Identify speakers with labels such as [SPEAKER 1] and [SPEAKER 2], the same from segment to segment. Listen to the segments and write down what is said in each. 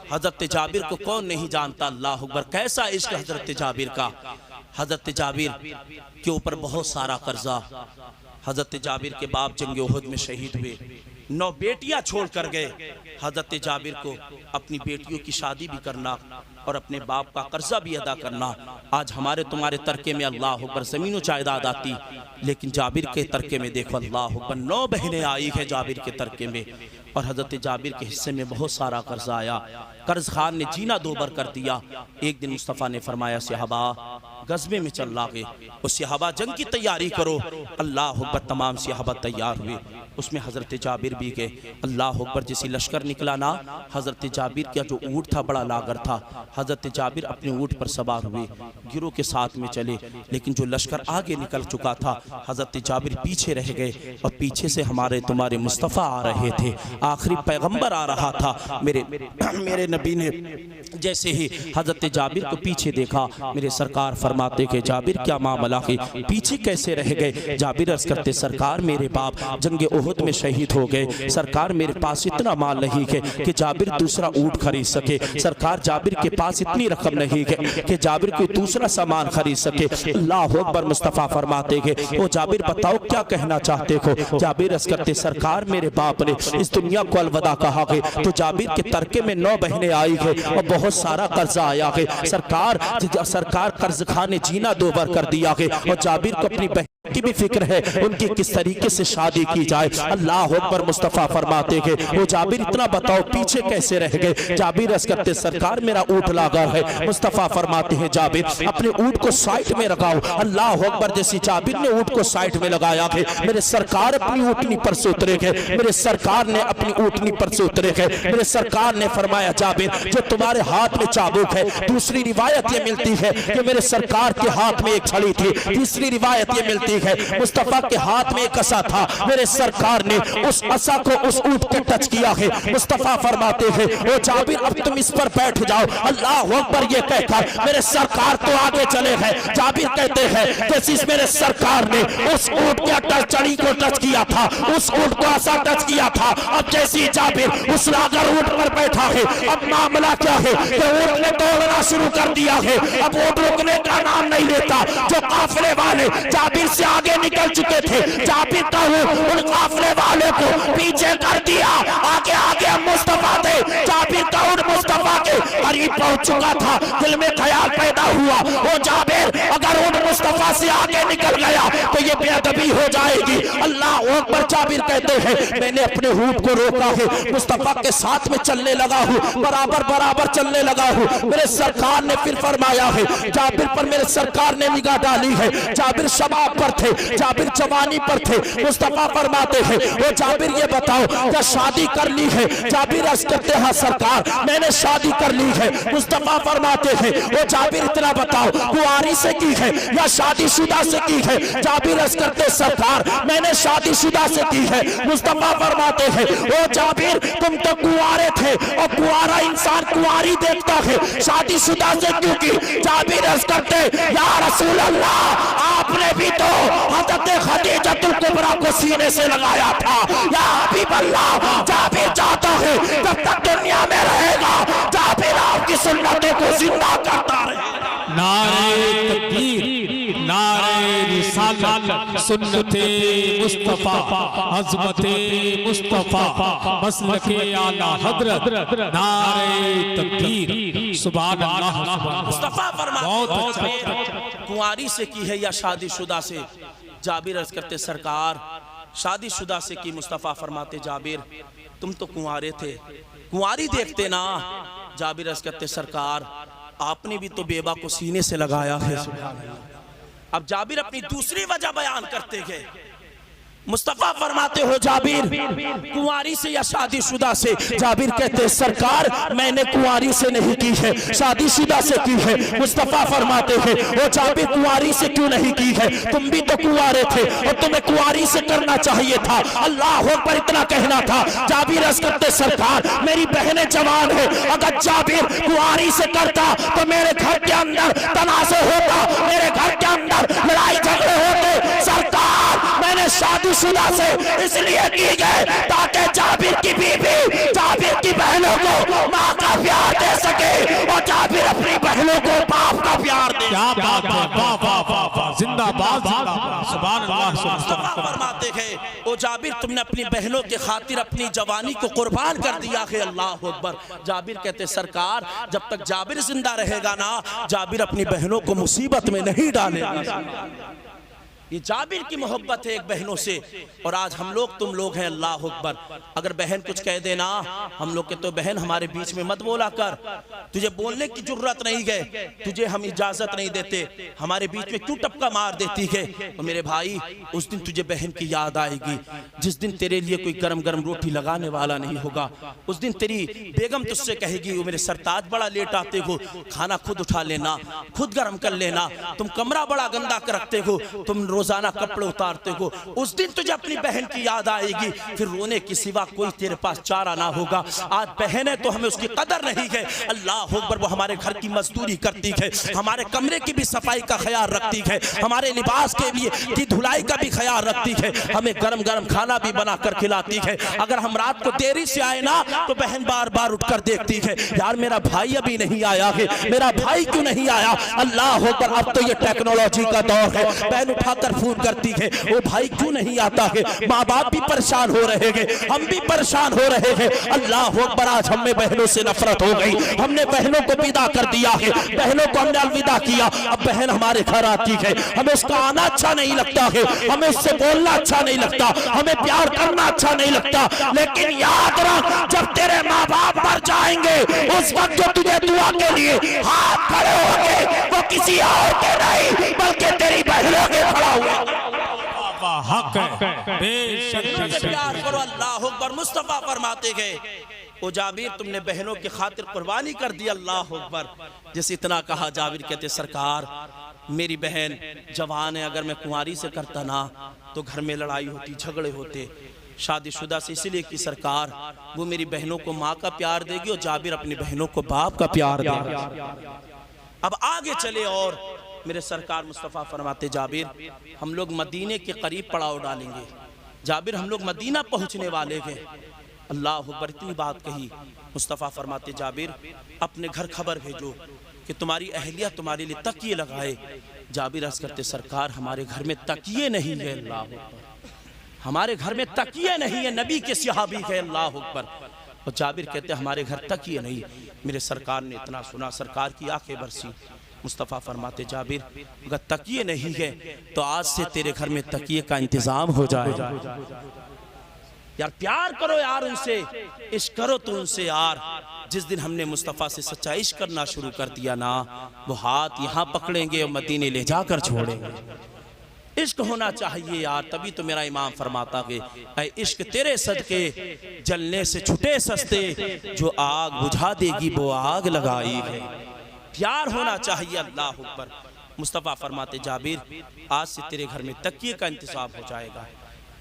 [SPEAKER 1] हजरत जाबिर को कौन नहीं जानता। अल्लाह अकबर, कैसा इश्क हजरत जाबिर का। हजरत जाबिर के ऊपर बहुत सारा कर्जा। हजरत जाबिर के बाप जंग उहद में शहीद हुए, 9 बेटियां छोड़ कर गए। हजरत जाबिर को अपनी बेटियों की शादी भी करना और अपने बाप का कर्जा भी अदा करना। आज हमारे तुम्हारे तरके में अल्लाह अकबर ज़मीनों जायदाद आती, लेकिन जाबिर के तरके में देखो अल्लाह अकबर 9 बहनें आई है जाबिर के तरके में, और हजरत जाबिर के हिस्से में बहुत सारा कर्जा आया। कर्ज खान ने जीना दोबर कर दिया। एक दिन मुस्तफ़ा ने फरमाया, सहाबा गज़बे में चल लागे, उस सहाबा जंग की तैयारी करो। अल्लाह अकबर, तमाम सहाबा तैयार हुए, उसमें हजरत जाबिर भी गए। अल्लाह अकबर, जैसे लश्कर निकला ना, हजरत जाबिर का जो ऊँट था बड़ा लागर था। हजरत जाबिर अपने ऊँट पर सवार हुए, गिरोह के साथ में चले, लेकिन जो लश्कर आगे निकल चुका था हजरत जाबिर पीछे रह गए, और पीछे से हमारे तुम्हारे मुस्तफ़ा आ रहे थे, आखिरी पैगंबर आ रहा था। मेरे नबी ने जैसे ही हजरत जाबिर को पीछे देखा, मेरे सरकार फरमाते कि जाबिर क्या मामला है, पीछे कैसे रह गए। जाबिर अर्ज़ करते, सरकार मेरे बाप जंग उहद में शहीद हो गए, सरकार मेरे पास इतना माल नहीं है कि जाबिर दूसरा ऊँट खरीद सके, सरकार जाबिर के पास इतनी रकम नहीं है कि जाबिर कोई दूसरा सामान खरीद सके। अल्लाह अकबर, मुस्तफ़ा फरमाते हैं, ओ जाबिर बताओ क्या कहना चाहते हो। जाबिर अर्ज़ करते, सरकार मेरे बाप ने इस दुनिया को अलविदा कहा है, तो जाबिर के तरके में 9 बहनें आई है और बहुत सारा कर्जा आया है। सरकार कर्ज खान ने जीना दोबर कर दिया है, और जाबिर को अपनी बहन की भी फिक्र है, उनकी किस तरीके से शादी की जाए। अल्लाह अकबर, मुस्तफ़ा फरमाते हैं, वो जाबिर इतना बताओ पीछे कैसे रह गए। जाबिर अर्ज़ करते, सरकार मेरा ऊँट लागर है। मुस्तफ़ा फरमाते हैं, जाबिर अपने ऊँट को साइड में लगाओ। अल्लाह अकबर, जैसे जाबिर ने ऊँट को साइड में लगाया है, मेरे सरकार अपनी ऊँटनी पर से उतरे गए, मेरे सरकार ने अपनी ऊँटनी पर से उतरे गए। मेरे सरकार ने फरमाया, जाबिर जो तुम्हारे हाथ में चाबुक है, दूसरी रिवायत ये मिलती है कि मेरे सरकार के हाथ में एक छड़ी थी, तीसरी रिवायत ये मिलती है मुस्तफ़ा के हाथ में एक असा था, मेरे सरकार ने उस असा को उस ऊँट पे टच किया है। मुस्तफ़ा फरमाते हैं, ओ जाबिर अब तुम इस पर बैठ जाओ। अल्लाह अकबर, ये कहकर मेरे सरकार तो आगे चले हैं। जाबिर कहते हैं, जैसे मेरे सरकार ने उस ऊँट के छड़ी को टच किया था, उस ऊँट को असा टच किया था, अब जैसे जाबिर उस लागर ऊँट पर बैठा है, अब मामला क्या है कि ऊँट ने दौड़ना शुरू कर दिया है। अब ऊँट रुकने का नाम नहीं लेता। जो काफिले वाले जाबिर से आगे निकल चुके थे, जाबिर का उन काफिले वाले को पीछे कर दिया। आगे आगे मुस्तफ़ा थे, जाबिर का उन मुस्तफ़ा के करीब पहुंच चुका था। दिल में ख्याल पैदा हुआ, वो जाबिर अगर उन मुस्तफ़ा से आगे निकल गया तो ये बेअदबी हो जाएगी। अल्लाह अकबर, जाबिर कहते हैं, मैंने अपने ऊँट को रोका है, मुस्तफ़ा के साथ में चलने लगा हूँ, बराबर बराबर चलने लगा हूँ। मेरे सरकार ने फिर फरमाया है, जाबिर पर मेरे सरकार ने निगाह डाली है। जाबिर शबाब पर थे, जाबिर जवानी पर थे। मुस्तफ़ा फरमाते हैं, वो जाबिर ये बताओ क्या शादी कर ली है। जाबिर अर्ज़ करते हैं, सरकार मैंने शादी कर ली है। मुस्तफ़ा फरमाते हैं, वो जाबिर इतना बताओ कुंवारी से की है या शादीशुदा से की है। जाबिर अर्ज़ करते, सरकार मैंने शादीशुदा से की है। मुस्तफ़ा फरमाते हैं, वो जाबिर तुम तो कुंवारे थे, और कुंवारा इंसान कुंवारी देखता है, शादीशुदा से क्यों की। जाबिर अर्ज़ करते, या रसूल अल्लाह आपने भी तो हज़रत खदीजतुल कुबरा को सीने से लगाया था। या हबीब अल्लाह, जाबिर चाहता है जब तक दुनिया में रहेगा जाबिर आपकी सुन्नतों को जिंदा करता रहे।
[SPEAKER 2] नारे तकबीर, नारे रिसालत, सुन्नते मुस्तफ़ा, अज़मते मुस्तफ़ा, मसलके आला हज़रत, नारे तकबीर, सुभान अल्लाह।
[SPEAKER 1] मुस्तफ़ा फरमाते,
[SPEAKER 2] बहुत अच्छा।
[SPEAKER 1] कुंवारी से की है या शादीशुदा से। जाबिर अर्ज़ करते, सरकार शादीशुदा से की। मुस्तफ़ा फरमाते, जाबिर तुम तो कुंवारे थे, कुंवारी देखते ना। जाबिर अर्ज़ करते, सरकार आपने भी तो बेबा को सीने से लगाया है। अब जाबिर अपनी दूसरी वजह बयान करते गए। मुस्तफ़ा फरमाते हो, जाबिर कुंवारी से या शादीशुदा से। जाबिर कहते, सरकार मैंने कुंवारी से नहीं की है, शादीशुदा से की है। मुस्तफ़ा फरमाते हैं, वो जाबिर कुंवारी से क्यों नहीं की है, तुम भी तो कुंवारे थे और तुम्हें कुंवारी से करना चाहिए था। अल्लाह पर इतना कहना था। जाबिर अर्ज़ करते, सरकार मेरी बहनें जवान है, अगर जाबिर कुंवारी से करता तो मेरे घर के अंदर तनाज़े होता, मेरे घर के अंदर लड़ाई झगड़े होते। सरकार मैंने शादीशुदा से इसलिए की गई ताकि जाबिर की बीवी, जाबिर की बहनों को माँ का प्यार और जाबिर अपनी बहनों को बाप का प्यार दे।
[SPEAKER 2] क्या बात है, वाह वाह वाह वाह, जिंदाबाद जिंदाबाद, सुभान अल्लाह।
[SPEAKER 1] मुस्तफा फरमाते हैं ओ जाबिर तुमने अपनी बहनों के खातिर अपनी जवानी को कुर्बान कर दिया है। अल्लाह अकबर। जाबिर कहते सरकार जब तक जाबिर जिंदा रहेगा ना, जाबिर अपनी बहनों को मुसीबत में नहीं डालेगा। ये जाबिर की मोहब्बत है एक बहनों से। और आज हम लोग तुम लोग हैं, अल्लाह अकबर, अगर बहन कुछ कह देना हम लोग के तो बहन हमारे बीच में मत बोला कर, तुझे बोलने की जरूरत नहीं है, तुझे हम इजाजत नहीं देते, हमारे बीच में क्यों टपका मार देती है। और मेरे भाई उस दिन तुझे बहन की याद आएगी जिस दिन तेरे लिए कोई गरम गरम रोटी लगाने वाला नहीं होगा। उस दिन तेरी बेगम तुझसे कहेगी वो मेरे सरताज बड़ा लेट आते हो, खाना खुद उठा लेना, खुद गर्म कर लेना, तुम कमरा बड़ा गंदा कर रखते हो, तुम रोजाना कपड़े उतारते हो। उस दिन तुझे अपनी बहन की याद आएगी, फिर रोने की सिवा कोई तेरे पास चारा ना होगा। आज बहन है तो हमें उसकी कदर नहीं है। अल्लाह अकबर। वो हमारे घर की मजदूरी करती है, हमारे कमरे की भी सफाई का ख्याल रखती है, हमारे लिबास के भी की धुलाई का भी ख्याल रखती है, हमें गरम गरम खाना भी बना कर खिलाती है। अगर हम रात को देरी से आए ना तो बहन बार बार उठकर देखती है, यार मेरा भाई अभी नहीं आया है, मेरा भाई क्यों नहीं आया। अल्लाह अकबर। अब तो ये टेक्नोलॉजी का दौर है, बहन उठाकर फोन करती है वो भाई क्यों नहीं आता है। माँ बाप भी परेशान हो रहे हैं, हम भी परेशान हो रहे हैं। अल्लाह अकबर। आज हमें बहनों से नफरत हो गई, हमने बहनों को विदा कर दिया है, बहनों को हमने अलविदा किया। अब बहन हमारे घर आती है, हमें उसका आना अच्छा नहीं लगता है, हमें उससे बोलना अच्छा नहीं लगता, हमें प्यार करना अच्छा नहीं लगता। लेकिन याद रख जब तेरे माँ बाप मर जाएंगे उस वक्त जो तुझे दुआ के लिए हाथ खड़े होंगे वो किसी और के नहीं बल्कि तेरी बहनों के खड़ा हुआ
[SPEAKER 2] हक है, बेशक
[SPEAKER 1] प्यार करो। अल्लाह अकबर। मुस्तफा फरमाते गए ओ जाबिर तुमने बहनों की खातिर कुर्बानी कर दी। अल्लाह अकबर। जिस इतना कहा जाबिर कहते सरकार मेरी बहन जवान है, अगर मैं कुंवारी से करता ना तो घर में लड़ाई होती, झगड़े होते, शादीशुदा से इसलिए कि सरकार वो मेरी बहनों को माँ का प्यार देगी और जाबिर अपनी बहनों को बाप का प्यार देगा। अब आगे चले और मेरे सरकार मुस्तफ़ा फरमाते जाबिर हम लोग मदीने के करीब पड़ाव डालेंगे। जाबिर हम लोग मदीना पहुंचने वाले हैं। अल्लाह अकबर। इतनी बात कही मुस्तफ़ा फरमाते जाबिर अपने घर खबर भेजो कि तुम्हारी अहलिया तुम्हारे लिए तकिए लगाए। जाबिर अर्ज़ करते सरकार हमारे घर में तकिए नहीं है। अल्लाह अकबर। हमारे घर में तकिए नहीं है, नबी के सहाबी है। अल्लाह अकबर। और जाबिर कहते हमारे घर तकिए नहीं। मेरे सरकार ने इतना सुना, सरकार की आंखें बरसी। मुस्तफ़ा फरमाते जाबिर अगर तकिए नहीं है तो आज से तेरे घर में तकिए का इंतजाम हो जाएगा। यार प्यार करो यार उनसे, इश्क करो तो उनसे यार। जिस दिन हमने मुस्तफ़ा से सच्चा इश्क करना शुरू कर दिया ना वो हाथ यहाँ पकड़ेंगे और मदीने ले जाकर छोड़ेंगे। इश्क होना चाहिए यार, तभी तो मेरा इमाम फरमाता है ऐ इश्क तेरे सदके जलने से छुटे सस्ते, जो आग बुझा देगी वो आग लगाई है। प्यार होना चाहिए। अल्लाह अकबर। मुस्तफ़ा फरमाते जाबिर आज से तेरे घर में तकिए का इंतजाम हो जाएगा।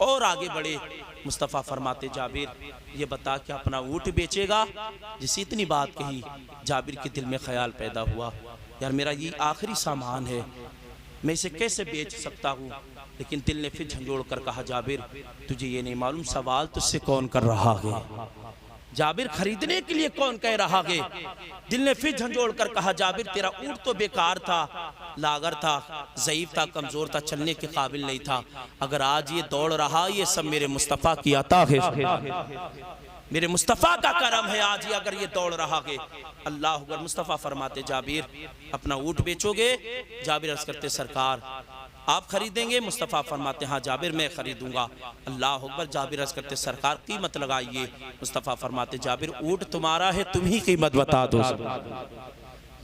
[SPEAKER 1] और आगे बढ़े मुस्तफ़ा फरमाते जाबिर ये बता कि अपना ऊँट बेचेगा। जिस इतनी बात कही जाबिर के दिल में ख्याल पैदा हुआ यार मेरा ये आखिरी सामान है, मैं इसे कैसे बेच सकता हूँ। लेकिन दिल ने फिर झंझोड़ कर कहा जाबिर तुझे ये नहीं मालूम सवाल तुझसे कौन कर रहा है। जाबिर खरीदने के लिए कौन कह रहा है। दिल ने फिर झंझोड़ कर कहा जाबिर तेरा ऊँट तो बेकार था, लागर था, ज़ईफ था, कमजोर था, चलने के काबिल नहीं था। अगर आज ये दौड़ रहा ये सब मेरे मुस्तफ़ा की अता है, मेरे मुस्तफ़ा का करम है। आज ये अगर ये दौड़ रहा है। अल्लाह अकबर। मुस्तफ़ा फरमाते जाबिर अपना ऊँट बेचोगे। जाबिर अर्ज़ करते सरकार आप खरीदेंगे। मुस्तफ़ा फरमाते हाँ जाबिर मैं खरीदूंगा। अल्लाह अकबर। जाबिर अर्ज़ करते सरकार कीमत लगाइए। मुस्तफ़ा फरमाते जाबिर ऊँट तुम्हारा है तुम ही कीमत बता दो।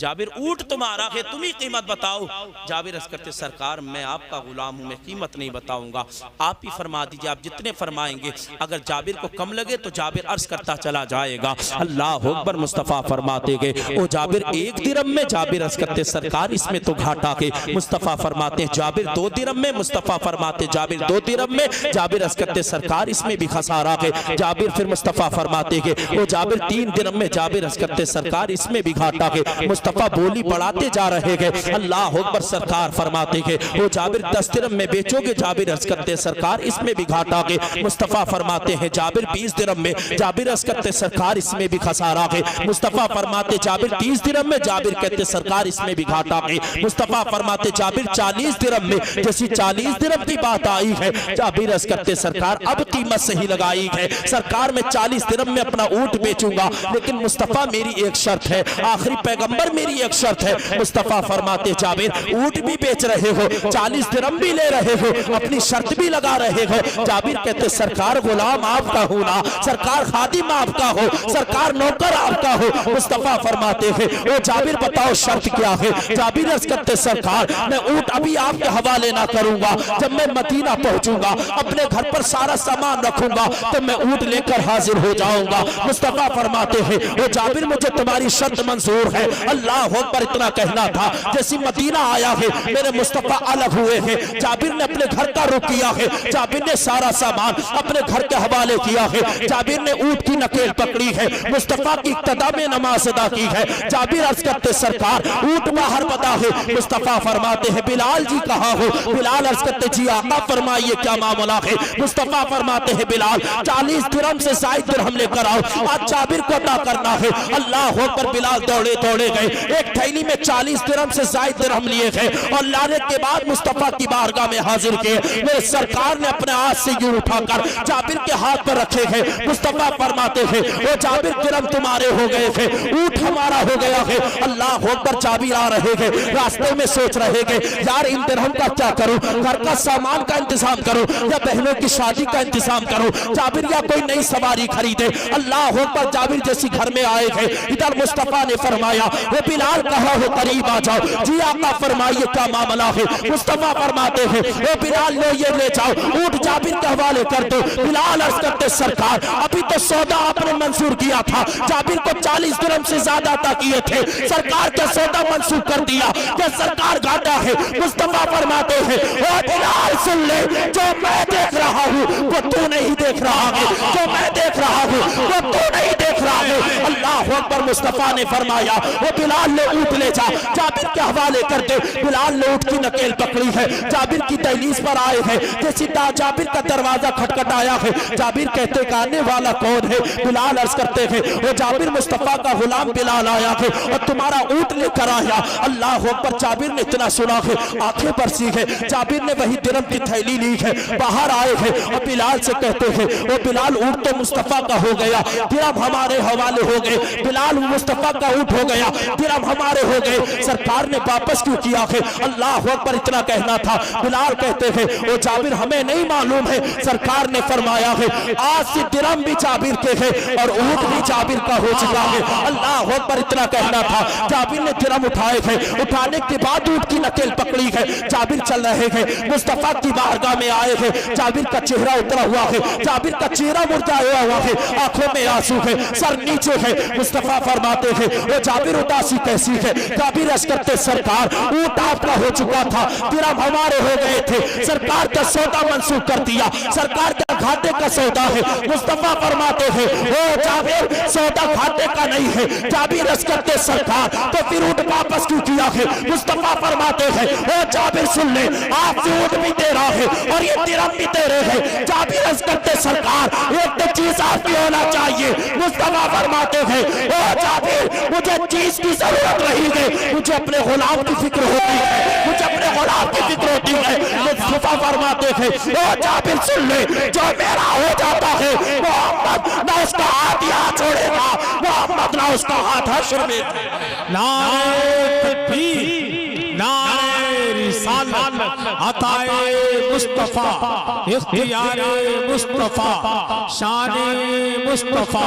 [SPEAKER 1] जाबिर ऊँट तुम्हारा है तुम ही कीमत बताओ। जाबिर अर्ज़ करते सरकार मैं आपका गुलाम हूँ, मैं कीमत नहीं बताऊंगा, आप ही फरमा दीजिए, आप जितने फरमाएंगे। अगर जाबिर को कम लगे तो जाबिर अर्ज़ करता चला जाएगा। अल्लाह अकबर। मुस्तफ़ा फरमाते गए ओ जाबिर 1 दिरहम में। जाबिर अर्ज़ करते सरकार इसमें तो घाटा के। मुस्तफ़ा फरमाते जाबिर 2 दिरहम में। मुस्तफ़ा फरमाते जाबिर 2 दिरहम में। जाबिर अर्ज़ करते सरकार इसमें भी खसारा के। जाबिर फिर मुस्तफ़ा फरमाते गए ओ जाबिर 3 दिरहम में। जाबिर अर्ज़ करते सरकार इसमें भी घाटा के। मुस्तफ़ा बोली बढ़ाते जा रहे हैं। अल्लाह अकबर। सरकार फरमाते हैं वो जाबिर 10 दिरहम में बेचोगे? जाबिर अर्ज करते सरकार इसमें भी घाटा है। मुस्तफ़ा फरमाते हैं जाबिर 20 दिरहम में। जाबिर अर्ज करते सरकार इसमें भी खसारा है। मुस्तफ़ा फरमाते जाबिर 30 दिरहम में। जाबिर कहते सरकार इसमें भी घाटा है। मुस्तफ़ा फरमाते जाबिर 40 दिरहम में। जैसी 40 दिरहम की बात आई है जाबिर अर्ज करते सरकार अब कीमत सही लगाई है। सरकार में 40 दिरहम में अपना ऊंट बेचूंगा, लेकिन मुस्तफ़ा मेरी एक शर्त है, आखिरी पैगंबर मेरी एक शर्त है। मुस्तफ़ा फरमाते जाबिर ऊंट भी बेच रहे हो, 40 दिरहम भी ले रहे हो, अपनी शर्त भी लगा रहे हो। जाबिर कहते सरकार गुलाम आपका हो ना, सरकार खादिम आपका हो, सरकार नौकर आपका हो। मुस्तफ़ा फरमाते हैं ओ जाबिर बताओ शर्त क्या है? जाबिर अर्ज करते सरकार मैं ऊंट अभी आपके हवाले ना करूंगा, जब मैं मदीना पहुंचूंगा अपने घर पर सारा सामान रखूंगा तो मैं ऊंट लेकर हाजिर हो जाऊंगा। मुस्तफ़ा फरमाते हैं ओ जाबिर मुझे तुम्हारी शर्त मंजूर है। अल्लाह अकबर। इतना कहना था जैसी मदीना आया है मेरे मुस्तफ़ा अलग हुए हैं। जाबिर ने अपने घर का रुख किया है, जाबिर ने सारा सामान अपने घर के हवाले किया है। जाबिर ने ऊंट की नकेल पकड़ी है, मुस्तफ़ा की इक्तदा में नमाज अदा की है। जाबिर अर्ज करते सरकार ऊंट बाहर बता है। मुस्तफ़ा फरमाते हैं बिलाल जी कहाँ हो? बिलाल अर्ज करते जी आका फरमाइए क्या मामला है? मुस्तफ़ा फरमाते हैं बिलाल 40 दिरहम से ज़ायद दिरहम लेकर आओ, आज जाबिर को अदा करना है। अल्लाह अकबर। बिलाल दौड़े दौड़े गए, एक थैली में 40 दिरहम से ज़ायद दिरहम लिए गए और लाने के बाद मुस्तफ़ा की बारगाह में हाजिर किए। मेरे सरकार ने अपने हाथ से यूं उठाकर जाबिर के हाथ पर रखे हैं। मुस्तफ़ा फरमाते हैं वो जाबिर दिरहम तुम्हारे हो गए थे, ऊंट हमारा हो गया है। अल्लाह अकबर। जाबिर आ रहे हैं, रास्ते में सोच रहे हैं यार इन दिरहम का क्या करूं, घर का सामान का इंतजाम करूं या बहनों की शादी का इंतजाम करूं, जाबिर या कोई नई सवारी खरीदे। अल्लाह अकबर। जाबिर जैसी घर में आए थे इधर मुस्तफ़ा ने फरमाया वो बिलाल कहाँ हो, करीब आ जाओ। जी आका फरमाइए क्या मामला है? मुस्तफ़ा फरमाते हैं वो बिलाल लो ये ले जाओ, ऊंट जाबिर के हवाले कर दो। बिलाल अर्ज करते सरकार अभी तो सौदा आपने मंजूर किया था, जाबिर को 40 दिरहम से ज्यादा अता किए थे, सरकार का सौदा मंसूख कर दिया, क्या सरकार घाटा है? मुस्तफ़ा फरमाते हैं ओ बिलाल सुन ले, जो मैं देख रहा हूँ वो तू नहीं देख रहा है, जो मैं देख रहा हूँ वो तू नहीं देख रहा है। अल्लाह अकबर। मुस्तफ़ा ने फरमाया वो बिलाल ने ऊंट ले जा, जाबिर के हवाले कर दे। बिलाल ने ऊंट की नकेल पकड़ी है, जाबिर की दहलीज पर आए हैं। जैसी जाबिर का दरवाजा खटखटाया है, जाबिर कहते आने वाला कौन है? बिलाल अर्ज करते हैं वो जाबिर मुस्तफ़ा का गुलाम बिलाल आया है और तुम्हारा ऊंट लेकर आया। अल्लाह अकबर। जाबिर ने इतना सुना है आंखें बरसी है। जाबिर ने वही दिरहम की थैली ली है, बाहर आए हैं और बिलाल से कहते हैं वो बिलाल ऊंट तो मुस्तफ़ा का हो गया, दिरहम हमारे हवाले हो गए। बिलाल मुस्तफ़ा का ऊंट हो गया, दिरहम हमारे हो गए, सरकार ने वापस क्यों किया है? अल्लाह अकबर। इतना कहना था। बिलाल कहते हैं वो जाबिर हमें नहीं मालूम है, सरकार ने फरमाया है आज से दिरहम भी जाबिर के है और ऊंट भी जाबिर का हो चुका है। अल्लाह अकबर। इतना कहना था। जाबिर ने दिरहम उठाए थे, उठाने के बाद ऊंट की नकेल पकड़ी है, जाबिर चल रहे हैं, मुस्तफ़ा की बारगाह में आए हैं। जाबिर का चेहरा उतरा हुआ है, जाबिर का चेहरा मुरझाया हुआ है, आंखों में आंसू है, सर नीचे है। मुस्तफ़ा फरमाते हैं वो जाबिर उदासी कैसी है? जाबिर अर्ज करते सरकार ऊंट आपका हो चुका था, दिरहम हमारे हो गए थे, सरकार का सौदा मंसूख कर दिया, सरकार का घाटे का सौदा है। मुस्तफ़ा फरमाते हैं ओ जाबिर सौदा घाटे का नहीं है। जाबिर अर्ज करते सरकार तो फिर ऊंट वापस क्यों किया है? मुस्तफ़ा फरमाते हैं ओ जाबिर सुन ले, आपसे ऊंट भी दे रहा है और ये दिरहम भी दे रहे हैं। जाबिर अर्ज करते सरकार एक तो चीज आपकी होना चाहिए। मुस्तफ़ा फरमाते हैं ओ जाबिर मुझे चीज की जरूरत नहीं है, मुझे अपने गुलाम की फिक्र होती है, मुझे अपने गुलाम की फिक्र होती है। मुस्तफ़ा फरमाते हैं ओ जाबिर सुन ले, जो मेरा हो जाता है मोहम्मद ना उसका हाथ यहाँ छोड़ेगा, मोहम्मद ना उसका हाथ हश्र में।
[SPEAKER 2] नारे तकबीर, नारे रिसालत, अताए मुस्तफ़ा, इख्तियारे मुस्तफ़ा, शाने मुस्तफ़ा,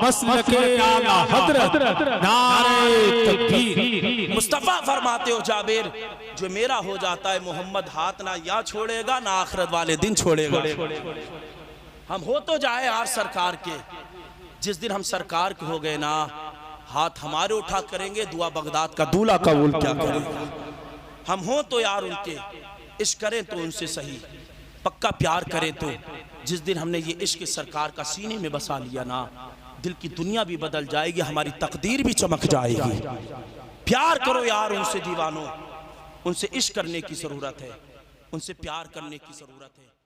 [SPEAKER 2] मसलके आला हज़रत, नारे तकबीर।
[SPEAKER 1] मुस्तफ़ा फरमाते हो जाबिर जो मेरा हो जाता है मोहम्मद हाथ ना यहाँ छोड़ेगा ना आखिरत वाले दिन छोड़ेगा। हम हो तो जाए यार सरकार के, जिस दिन हम सरकार के हो गए ना हाथ हमारे उठा करेंगे, दुआ बगदाद का दूल्हा कबूल क्या करेगा। हम हो तो यार उनके, इश्क करें तो उनसे सही, पक्का प्यार करें तो। जिस दिन हमने ये इश्क सरकार का सीने में बसा लिया ना, दिल की दुनिया भी बदल जाएगी, हमारी तकदीर भी चमक जाएगी। प्यार करो यार उनसे दीवानों, उनसे इश्क करने की जरूरत है, उनसे प्यार करने की जरूरत है।